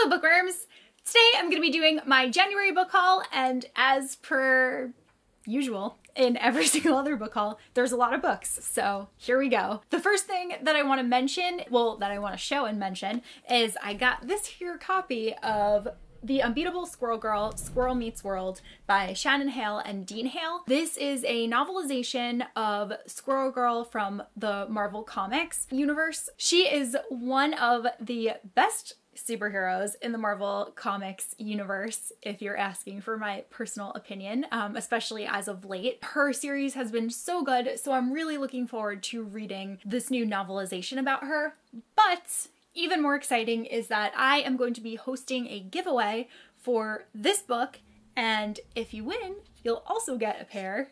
Hello bookworms! Today I'm going to be doing my January book haul, and as per usual in every single other book haul, there's a lot of books, so here we go. The first thing that I want to mention, that I want to show and mention, is I got this here copy of The Unbeatable Squirrel Girl, Squirrel Meets World by Shannon Hale and Dean Hale. This is a novelization of Squirrel Girl from the Marvel Comics universe. She is one of the best superheroes in the Marvel Comics universe, if you're asking for my personal opinion, especially as of late. Her series has been so good, so I'm really looking forward to reading this new novelization about her. But even more exciting is that I am going to be hosting a giveaway for this book, and if you win, you'll also get a pair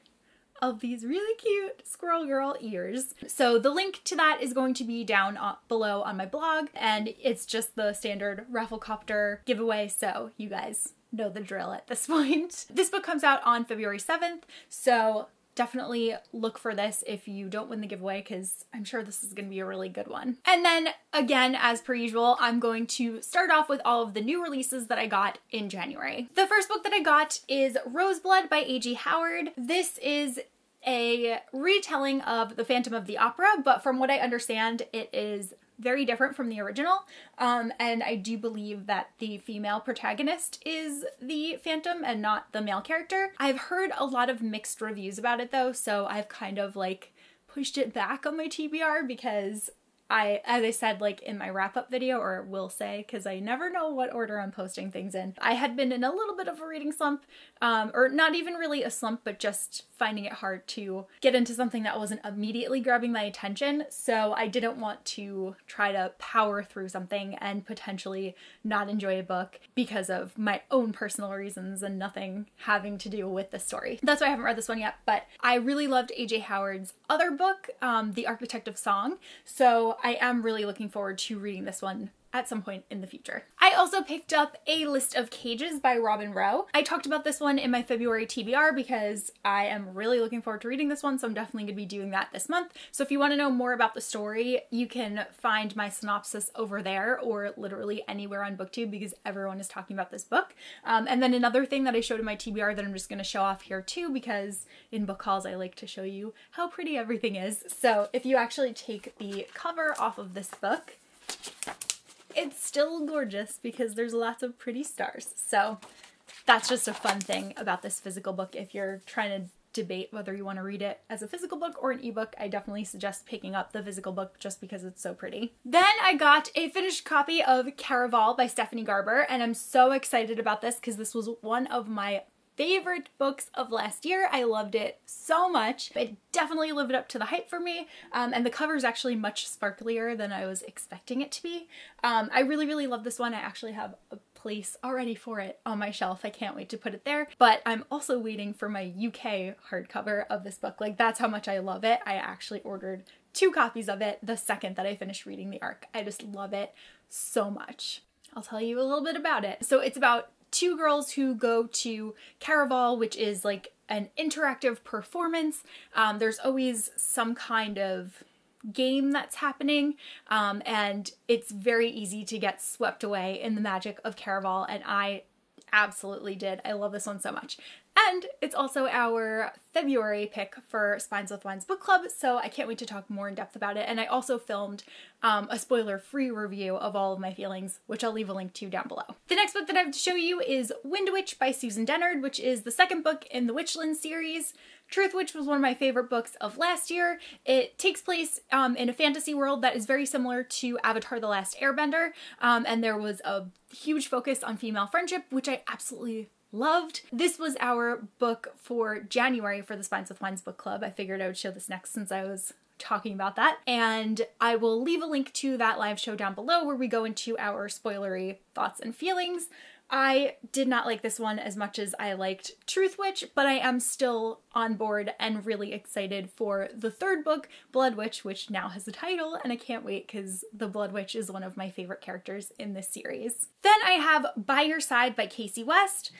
of these really cute Squirrel Girl ears. So the link to that is going to be down below on my blog, and it's just the standard Rafflecopter giveaway, so you guys know the drill at this point. This book comes out on February 7th, so definitely look for this if you don't win the giveaway, because I'm sure this is going to be a really good one. And then again, as per usual, I'm going to start off with all of the new releases that I got in January. The first book that I got is Roseblood by A.G. Howard. This is a retelling of The Phantom of the Opera, but from what I understand, it is very different from the original, and I do believe that the female protagonist is the Phantom and not the male character. I've heard a lot of mixed reviews about it though, so I've kind of like pushed it back on my TBR because as I said like in my wrap-up video, or will say, because I never know what order I'm posting things in, I had been in a little bit of a reading slump, or not even really a slump, but just finding it hard to get into something that wasn't immediately grabbing my attention, so I didn't want to try to power through something and potentially not enjoy a book because of my own personal reasons and nothing having to do with the story. That's why I haven't read this one yet, but I really loved A.J. Howard's other book, The Architect of Song, so I am really looking forward to reading this one at some point in the future. I also picked up A List of Cages by Robin Rowe. I talked about this one in my February TBR because I am really looking forward to reading this one, so I'm definitely going to be doing that this month. So if you want to know more about the story, you can find my synopsis over there or literally anywhere on BookTube because everyone is talking about this book. And then another thing that I showed in my TBR that I'm just going to show off here too, because in book hauls I like to show you how pretty everything is. So if you actually take the cover off of this book, it's still gorgeous because there's lots of pretty stars. So that's just a fun thing about this physical book. If you're trying to debate whether you want to read it as a physical book or an ebook, I definitely suggest picking up the physical book just because it's so pretty. Then I got a finished copy of Caraval by Stephanie Garber, and I'm so excited about this because this was one of my favorite books of last year. I loved it so much. It definitely lived up to the hype for me, and the cover is actually much sparklier than I was expecting it to be. I really love this one. I actually have a place already for it on my shelf. I can't wait to put it there, but I'm also waiting for my UK hardcover of this book. Like, that's how much I love it. I actually ordered 2 copies of it the second that I finished reading the arc. I just love it so much. I'll tell you a little bit about it. So it's about 2 girls who go to Caraval, which is like an interactive performance. There's always some kind of game that's happening, and it's very easy to get swept away in the magic of Caraval, and I absolutely did. I love this one so much. And it's also our February pick for Spines with Wines book club, so I can't wait to talk more in depth about it. And I also filmed a spoiler-free review of all of my feelings, which I'll leave a link to down below. The next book that I have to show you is Wind Witch by Susan Dennard, which is the second book in the Witchland series. Truth Witch was one of my favorite books of last year. It takes place in a fantasy world that is very similar to Avatar: The Last Airbender, and there was a huge focus on female friendship, which I absolutely loved. This was our book for January for the Spines with Wines book club. I figured I would show this next since I was talking about that, and I will leave a link to that live show down below where we go into our spoilery thoughts and feelings. I did not like this one as much as I liked Truth Witch, but I am still on board and really excited for the third book, Blood Witch, which now has a title, and I can't wait because the Blood Witch is one of my favorite characters in this series. Then I have By Your Side by Casey West.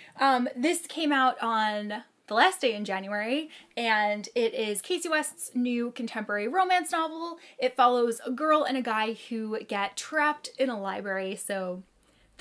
This came out on the last day in January, and it is Casey West's new contemporary romance novel. It follows a girl and a guy who get trapped in a library, so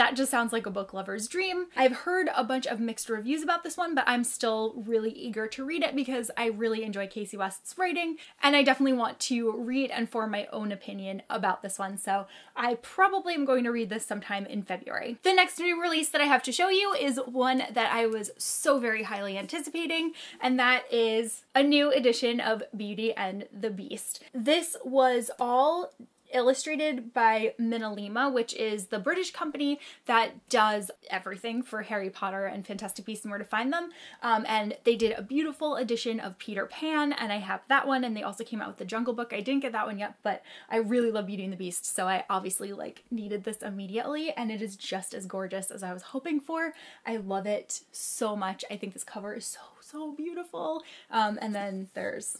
that just sounds like a book lover's dream. I've heard a bunch of mixed reviews about this one, but I'm still really eager to read it because I really enjoy Casey West's writing, and I definitely want to read and form my own opinion about this one, so I probably am going to read this sometime in February. The next new release that I have to show you is one that I was so very highly anticipating, and that is a new edition of Beauty and the Beast. This was all illustrated by Minalima, which is the British company that does everything for Harry Potter and Fantastic Beasts and Where to Find Them. And they did a beautiful edition of Peter Pan, and I have that one, and they also came out with the Jungle Book. I didn't get that one yet, but I really love Beauty and the Beast, so I obviously like needed this immediately, and it is just as gorgeous as I was hoping for. I love it so much. I think this cover is so beautiful. And then there's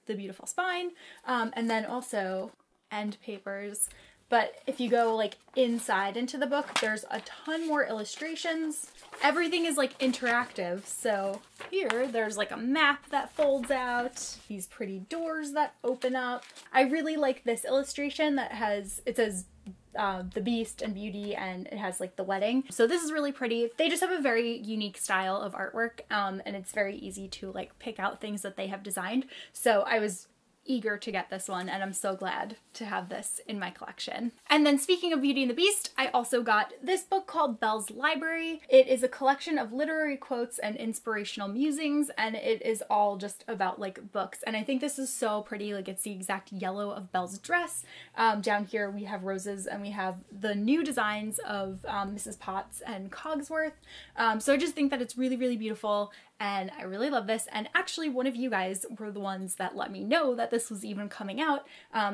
the beautiful spine, and then also end papers. But if you go like inside into the book, there's a ton more illustrations. Everything is like interactive. So here there's like a map that folds out, these pretty doors that open up. I really like this illustration that it says the Beast and Beauty, and it has like the wedding. So this is really pretty. They just have a very unique style of artwork, and it's very easy to like pick out things that they have designed. So I was eager to get this one, and I'm so glad to have this in my collection. And then speaking of Beauty and the Beast, I also got this book called Belle's Library. It is a collection of literary quotes and inspirational musings, and it is all just about like books. And I think this is so pretty. Like, it's the exact yellow of Belle's dress. Down here we have roses, and we have the new designs of Mrs. Potts and Cogsworth. So I just think that it's really, really beautiful, and I really love this. And actually one of you guys were the ones that let me know that this was even coming out.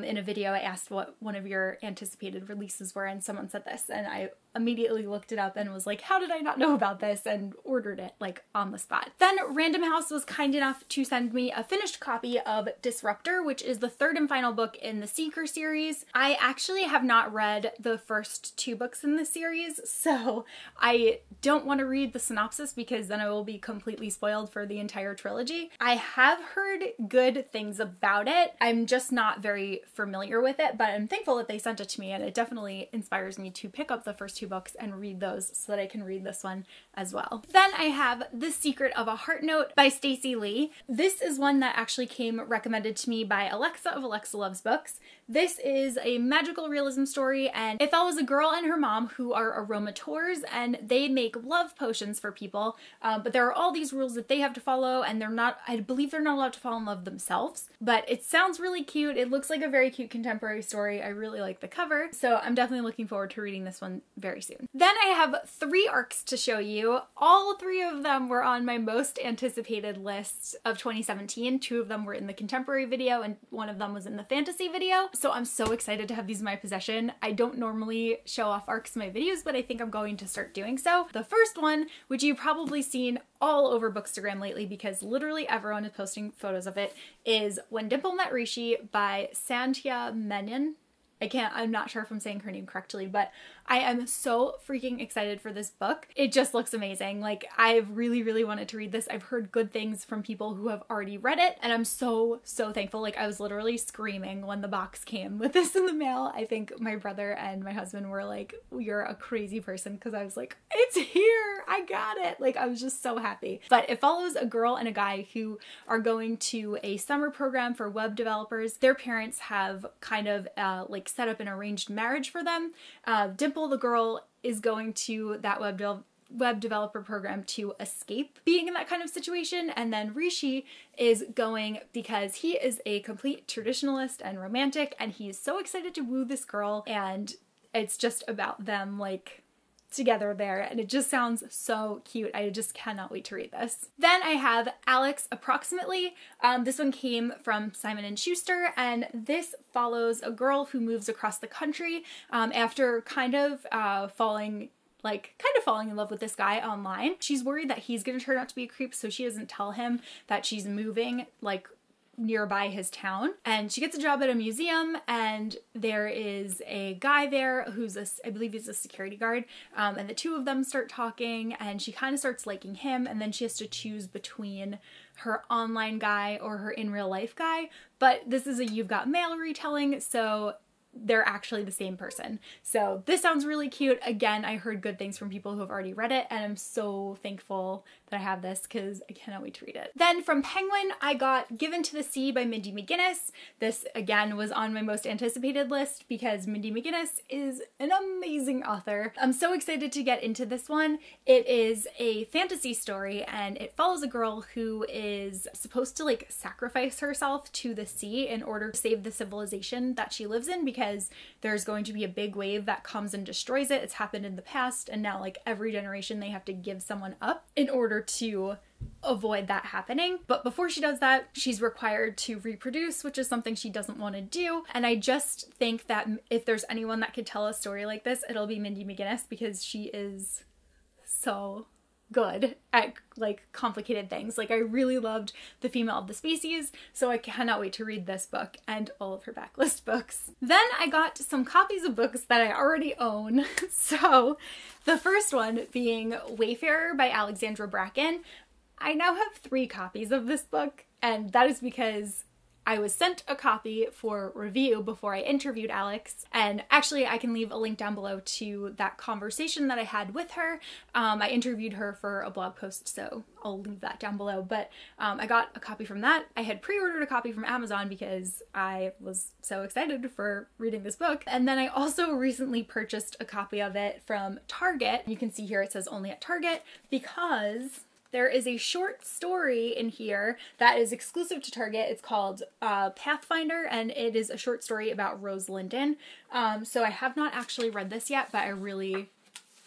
In a video I asked what one of your anticipated releases were, and someone said this, and I immediately looked it up and was like, how did I not know about this, and ordered it like on the spot. Then Random House was kind enough to send me a finished copy of Disruptor, which is the third and final book in the Seeker series. I actually have not read the first two books in the series, so I don't want to read the synopsis because then I will be completely spoiled for the entire trilogy. I have heard good things about it. I'm just not very familiar with it, but I'm thankful that they sent it to me, and it definitely inspires me to pick up the first two books and read those so that I can read this one as well. Then I have The Secret of a Heart Note by Stacey Lee. This is one that actually came recommended to me by Alexa of Alexa Loves Books. This is a magical realism story, and it follows a girl and her mom who are aromateurs, and they make love potions for people, but there are all these rules that they have to follow, and I believe they're not allowed to fall in love themselves. But it sounds really cute. It looks like a very cute contemporary story. I really like the cover, so I'm definitely looking forward to reading this one very soon. Then I have 3 arcs to show you. All 3 of them were on my most anticipated list of 2017. 2 of them were in the contemporary video, and 1 of them was in the fantasy video. So I'm so excited to have these in my possession. I don't normally show off arcs in my videos, but I think I'm going to start doing so. The first one, which you've probably seen all over Bookstagram lately because literally everyone is posting photos of it, is When Dimple Met Rishi by Sandhya Menon. I'm not sure if I'm saying her name correctly, but I am so freaking excited for this book. It just looks amazing. Like, I've really, really wanted to read this. I've heard good things from people who have already read it, and I'm so, so thankful. Like, I was literally screaming when the box came with this in the mail. I think my brother and my husband were like, you're a crazy person, because I was like, it's here! I got it! Like, I was just so happy. But it follows a girl and a guy who are going to a summer program for web developers. Their parents have kind of like set up an arranged marriage for them. Dimple, the girl, is going to that web developer program to escape being in that kind of situation, and then Rishi is going because he is a complete traditionalist and romantic, and he's so excited to woo this girl, and it's just about them like together there, and it just sounds so cute. I just cannot wait to read this. Then I have Alex Approximately. This one came from Simon & Schuster, and this follows a girl who moves across the country after kind of falling in love with this guy online. She's worried that he's gonna turn out to be a creep, so she doesn't tell him that she's moving like nearby his town, and she gets a job at a museum, and there is a guy there who's I believe he's a security guard, and the two of them start talking, and she kind of starts liking him, and then she has to choose between her online guy or her in real life guy. But this is a You've Got Mail retelling, so they're actually the same person. So this sounds really cute. Again, I heard good things from people who have already read it, and I'm so thankful that I have this because I cannot wait to read it. Then from Penguin, I got Given to the Sea by Mindy McGinnis. This again was on my most anticipated list because Mindy McGinnis is an amazing author. I'm so excited to get into this one. It is a fantasy story and it follows a girl who is supposed to like sacrifice herself to the sea in order to save the civilization that she lives in, because there's going to be a big wave that comes and destroys it. It's happened in the past, and now like every generation they have to give someone up in order to avoid that happening. But before she does that, she's required to reproduce, which is something she doesn't want to do. And I just think that if there's anyone that could tell a story like this, it'll be Mindy McGinnis, because she is so good at like complicated things. Like I really loved The Female of the Species, so I cannot wait to read this book and all of her backlist books. Then I got some copies of books that I already own. So the first one being Wayfarer by Alexandra Bracken. I now have 3 copies of this book, and that is because I was sent a copy for review before I interviewed Alex, and actually I can leave a link down below to that conversation that I had with her. I interviewed her for a blog post, so I'll leave that down below, but I got a copy from that. I had pre-ordered a copy from Amazon because I was so excited for reading this book, and then I also recently purchased a copy of it from Target. You can see here it says only at Target, because there is a short story in here that is exclusive to Target. It's called Pathfinder, and it is a short story about Rose Linden. So I have not actually read this yet, but I really,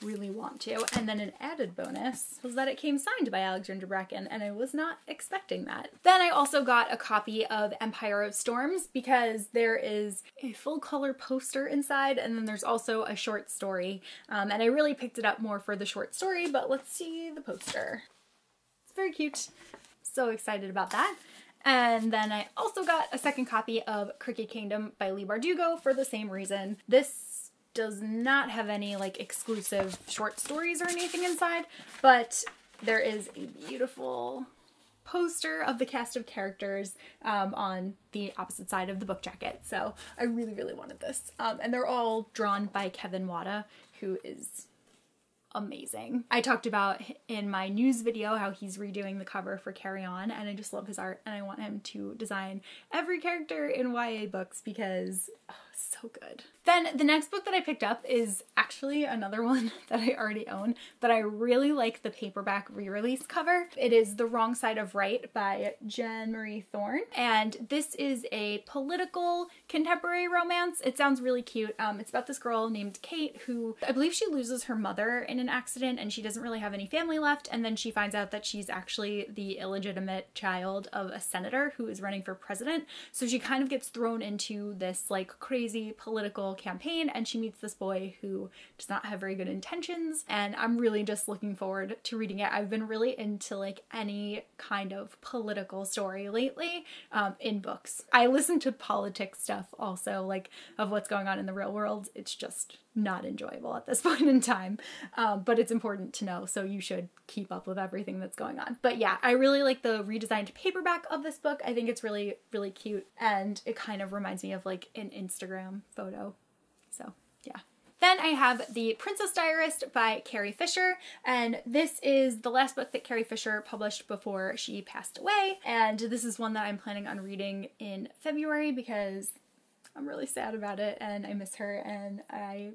really want to. And then an added bonus was that it came signed by Alexandra Bracken, and I was not expecting that. Then I also got a copy of Empire of Storms, because there is a full color poster inside, and then there's also a short story. And I really picked it up more for the short story, but let's see the poster. Very cute. So excited about that. And then I also got a second copy of Cricket Kingdom by Leigh Bardugo for the same reason. This does not have any like exclusive short stories or anything inside, but there is a beautiful poster of the cast of characters on the opposite side of the book jacket. So I really, really wanted this. And they're all drawn by Kevin Wada, who is amazing. I talked about in my news video how he's redoing the cover for Carry On, and I just love his art, and I want him to design every character in YA books because so good. Then the next book that I picked up is actually another one that I already own, but I really like the paperback re-release cover. It is The Wrong Side of Right by Jen Marie Thorne, and this is a political contemporary romance. It sounds really cute. It's about this girl named Kate who, I believe she loses her mother in an accident and she doesn't really have any family left, and then she finds out that she's actually the illegitimate child of a senator who is running for president. So she kind of gets thrown into this like crazy political campaign, and she meets this boy who does not have very good intentions, and I'm really just looking forward to reading it. I've been really into like any kind of political story lately in books. I listen to politics stuff also, like of what's going on in the real world. It's just not enjoyable at this point in time, but it's important to know, so you should keep up with everything that's going on. But yeah, I really like the redesigned paperback of this book. I think it's really, really cute, and it kind of reminds me of like an Instagram photo. So yeah. Then I have The Princess Diarist by Carrie Fisher, and this is the last book that Carrie Fisher published before she passed away, and this is one that I'm planning on reading in February because I'm really sad about it and I miss her, and I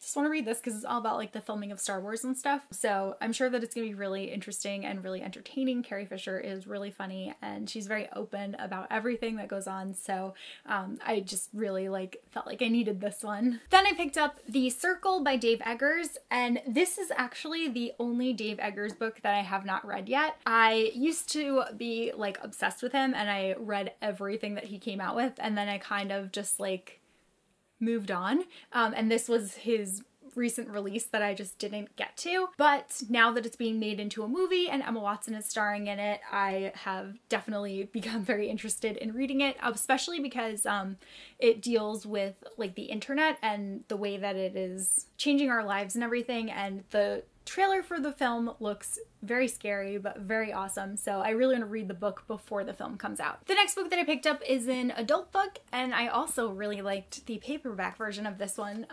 just want to read this because it's all about like the filming of Star Wars and stuff. So I'm sure that it's going to be really interesting and really entertaining. Carrie Fisher is really funny and she's very open about everything that goes on. So I just really felt like I needed this one. Then I picked up The Circle by Dave Eggers, and this is actually the only Dave Eggers book that I have not read yet. I used to be like obsessed with him and I read everything that he came out with, and then I kind of just like moved on, and this was his recent release that I just didn't get to. But now that it's being made into a movie and Emma Watson is starring in it, I have definitely become very interested in reading it, especially because it deals with like the internet and the way that it is changing our lives and everything, and the trailer for the film looks very scary, but very awesome. So I really want to read the book before the film comes out. The next book that I picked up is an adult book, and I also really liked the paperback version of this one.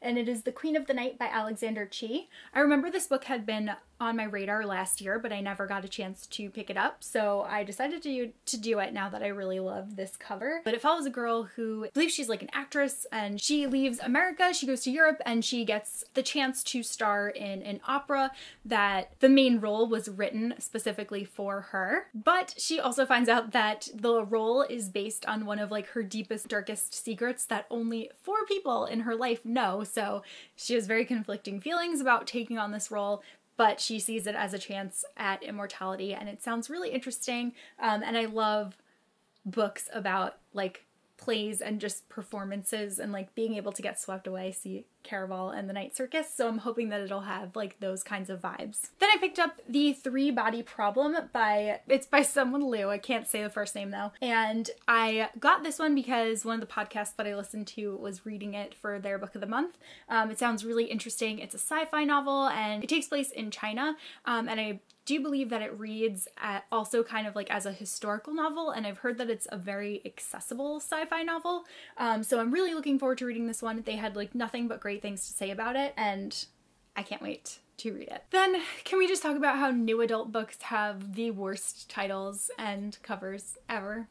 And it is The Queen of the Night by Alexander Chee. I remember this book had been on my radar last year, but I never got a chance to pick it up, so I decided to do it now that I really love this cover. But it follows a girl who, I believe she's like an actress, and she leaves America, she goes to Europe, and she gets the chance to star in an opera that the main role was written specifically for her. But she also finds out that the role is based on one of like her deepest, darkest secrets that only 4 people in her life know, so she has very conflicting feelings about taking on this role, but she sees it as a chance at immortality, and it sounds really interesting. And I love books about like plays and just performances and like being able to get swept away, see Caraval and the Night Circus, so I'm hoping that it'll have like those kinds of vibes. Then I picked up The Three Body Problem it's by someone Liu, I can't say the first name though, and I got this one because one of the podcasts that I listened to was reading it for their book of the month. It sounds really interesting. It's a sci-fi novel and it takes place in China, and I do believe that it reads also kind of like as a historical novel, and I've heard that it's a very accessible sci-fi novel, so I'm really looking forward to reading this one. They had like nothing but great things to say about it, and I can't wait to read it. Then can we just talk about how new adult books have the worst titles and covers ever?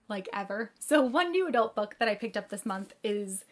Like ever. So one new adult book that I picked up this month is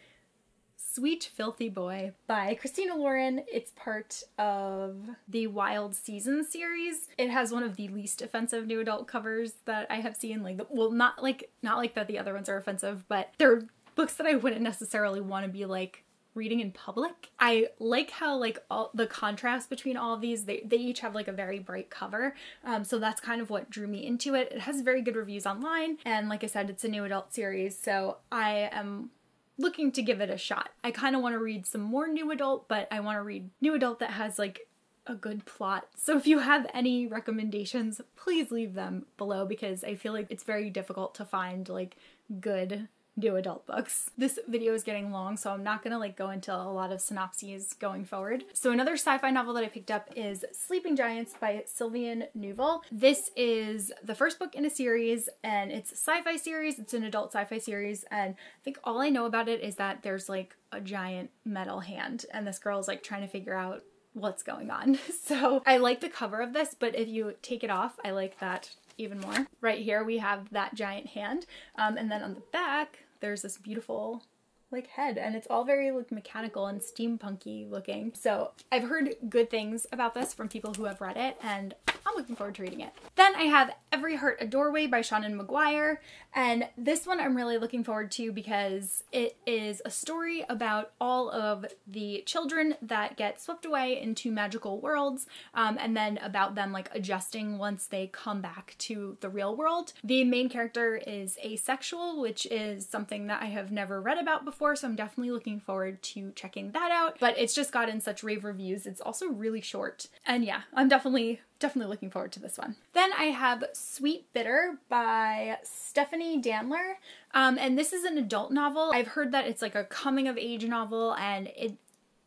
Sweet Filthy Boy by Christina Lauren. It's part of the Wild Seasons series. It has one of the least offensive new adult covers that I have seen. Like, well, not like that the other ones are offensive, but they're books that I wouldn't necessarily want to be like reading in public. I like how like all the contrast between all of these, they each have like a very bright cover, so that's kind of what drew me into it. It has very good reviews online, and like I said, it's a new adult series, so I am looking to give it a shot. I kind of want to read some more new adult, but I want to read new adult that has like a good plot. So if you have any recommendations, please leave them below, because I feel like it's very difficult to find like good new adult books. This video is getting long, so I'm not gonna like go into a lot of synopses going forward. So another sci-fi novel that I picked up is Sleeping Giants by Sylvian Neuvel. This is the first book in a series, and it's a sci-fi series. It's an adult sci-fi series, and I think all I know about it is that there's like a giant metal hand, and this girl is like trying to figure out what's going on. So I like the cover of this, but if you take it off, I like that even more. Right here we have that giant hand, and then on the back there's this beautiful like head, and it's all very like mechanical and steampunky looking. So I've heard good things about this from people who have read it, and I'm looking forward to reading it. Then I have Every Heart a Doorway by Shannon McGuire, and this one I'm really looking forward to because it is a story about all of the children that get swept away into magical worlds, and then about them like adjusting once they come back to the real world. The main character is asexual, which is something that I have never read about before, so I'm definitely looking forward to checking that out. But it's just gotten such rave reviews. It's also really short, and yeah, I'm definitely looking forward to this one. Then I have Sweet Bitter by Stephanie Danler, and this is an adult novel. I've heard that it's like a coming of age novel, and it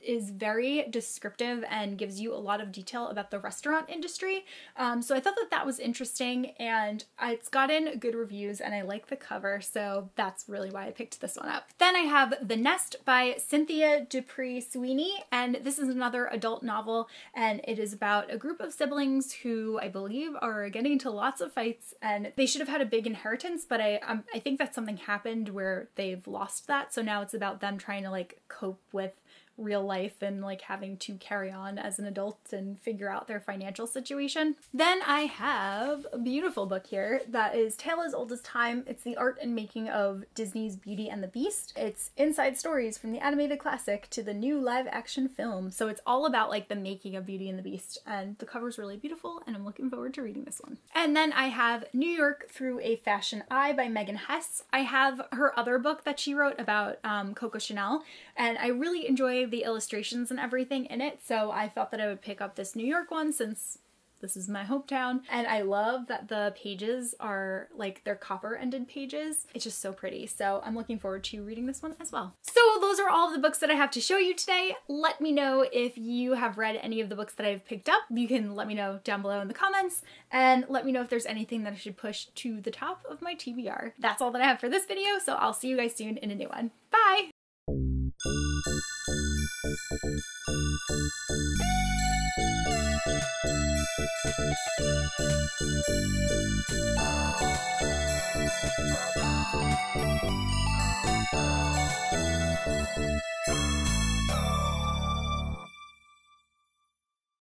is very descriptive and gives you a lot of detail about the restaurant industry. So I thought that that was interesting, and it's gotten good reviews, and I like the cover, so that's really why I picked this one up. Then I have The Nest by Cynthia Dupree Sweeney, and this is another adult novel, and it is about a group of siblings who I believe are getting into lots of fights, and they should have had a big inheritance, but I think that something happened where they've lost that, so now it's about them trying to like cope with real life and like having to carry on as an adult and figure out their financial situation. Then I have a beautiful book here that is Tale as Old as Time. It's the art and making of Disney's Beauty and the Beast. It's inside stories from the animated classic to the new live action film. So it's all about like the making of Beauty and the Beast, and the cover's really beautiful, and I'm looking forward to reading this one. And then I have New York Through a Fashion Eye by Megan Hess. I have her other book that she wrote about Coco Chanel, and I really enjoy the illustrations and everything in it, so I thought that I would pick up this New York one since This is my hometown. And I love that the pages are like they're copper-ended pages. It's just so pretty. So I'm looking forward to reading this one as well. So those are all of the books that I have to show you today. Let me know if you have read any of the books that I've picked up. You can let me know down below in the comments, and let me know if there's anything that I should push to the top of my TBR. That's all that I have for this video, so I'll see you guys soon in a new one. Bye!